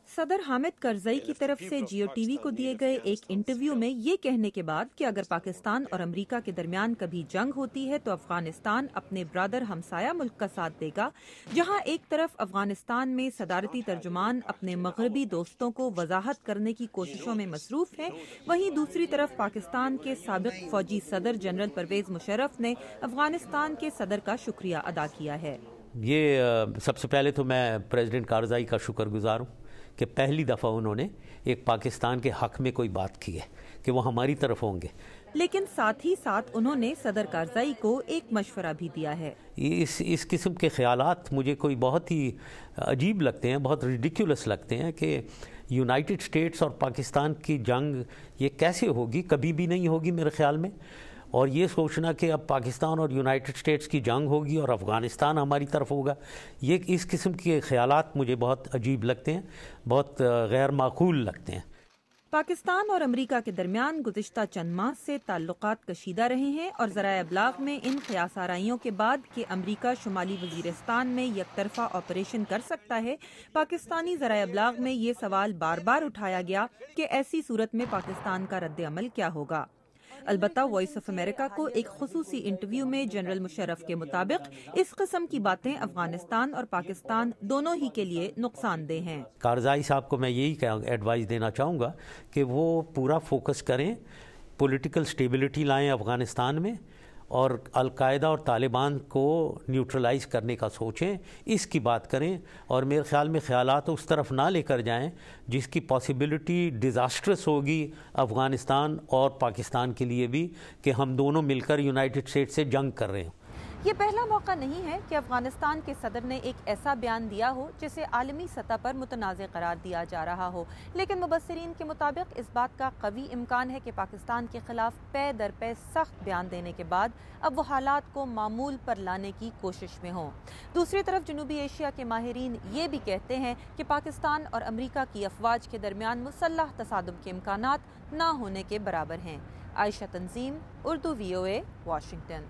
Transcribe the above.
صدر حامد کرزئی کی طرف سے جیو ٹی وی کو دیے گئے ایک انٹرویو میں یہ کہنے کے بعد کہ اگر پاکستان اور امریکہ کے درمیان کبھی جنگ ہوتی ہے تو افغانستان اپنے برادر ہمسایہ ملک کا ساتھ دے گا، جہاں ایک طرف افغانستان میں صدارتی ترجمان اپنے مغربی دوستوں کو وضاحت کرنے کی کوششوں میں مصروف ہیں، وہیں دوسری طرف پاکستان کے سابق فوجی صدر جنرل پرویز مشرف نے افغانستان کے صدر کا شکریہ ادا کیا ہے۔ یہ سب سے پہلے تو میں پریزیڈنٹ کارزائی کا شکر گزار ہوں کہ پہلی دفعہ انہوں نے ایک پاکستان کے حق میں کوئی بات کی ہے کہ وہ ہماری طرف ہوں گے، لیکن ساتھ ہی ساتھ انہوں نے صدر کارزائی کو ایک مشورہ بھی دیا ہے۔ اس قسم کے خیالات مجھے کوئی بہت ہی عجیب لگتے ہیں، بہت ریڈیکیولس لگتے ہیں کہ یونائٹڈ اسٹیٹس اور پاکستان کی جنگ یہ کیسے ہوگی، کبھی بھی نہیں ہوگی میرے خیال میں، اور یہ سوچنا کہ اب پاکستان اور یونائٹڈ اسٹیٹس کی جنگ ہوگی اور افغانستان ہماری طرف ہوگا، یہ اس قسم کے خیالات مجھے بہت عجیب لگتے ہیں، بہت غیر معقول لگتے ہیں۔ پاکستان اور امریکہ کے درمیان گزشتہ چند ماہ سے تعلقات کشیدہ رہے ہیں اور ذرائع ابلاغ میں ان قیاس آرائیوں کے بعد کہ امریکہ شمالی وزیرستان میں یک طرفہ آپریشن کر سکتا ہے، پاکستانی ذرائع ابلاغ میں یہ سوال بار بار اٹھایا گیا کہ ایسی صورت میں پاکستان کا رد عمل کیا ہوگا۔ البتہ وائس آف امریکہ کو ایک خصوصی انٹرویو میں جنرل مشرف کے مطابق اس قسم کی باتیں افغانستان اور پاکستان دونوں ہی کے لیے نقصان دہ ہیں۔ کارزائی صاحب کو میں یہی ایڈوائز دینا چاہوں گا کہ وہ پورا فوکس کریں، پولیٹیکل سٹیبلٹی لائیں افغانستان میں، اور القاعدہ اور طالبان کو نیوٹرلائز کرنے کا سوچیں، اس کی بات کریں، اور میرے خیال میں خیالات اس طرف نہ لے کر جائیں جس کی پاسبلٹی ڈیزاسٹرس ہوگی افغانستان اور پاکستان کے لیے بھی، کہ ہم دونوں مل کر یونائٹڈ اسٹیٹس سے جنگ کر رہے ہیں۔ یہ پہلا موقع نہیں ہے کہ افغانستان کے صدر نے ایک ایسا بیان دیا ہو جسے عالمی سطح پر متنازع قرار دیا جا رہا ہو، لیکن مبصرین کے مطابق اس بات کا قوی امکان ہے کہ پاکستان کے خلاف پے در پے سخت بیان دینے کے بعد اب وہ حالات کو معمول پر لانے کی کوشش میں ہوں۔ دوسری طرف جنوبی ایشیا کے ماہرین یہ بھی کہتے ہیں کہ پاکستان اور امریکہ کی افواج کے درمیان مسلح تصادم کے امکانات نہ ہونے کے برابر ہیں۔ عائشہ تنظیم، اردو VOA، واشنگٹن۔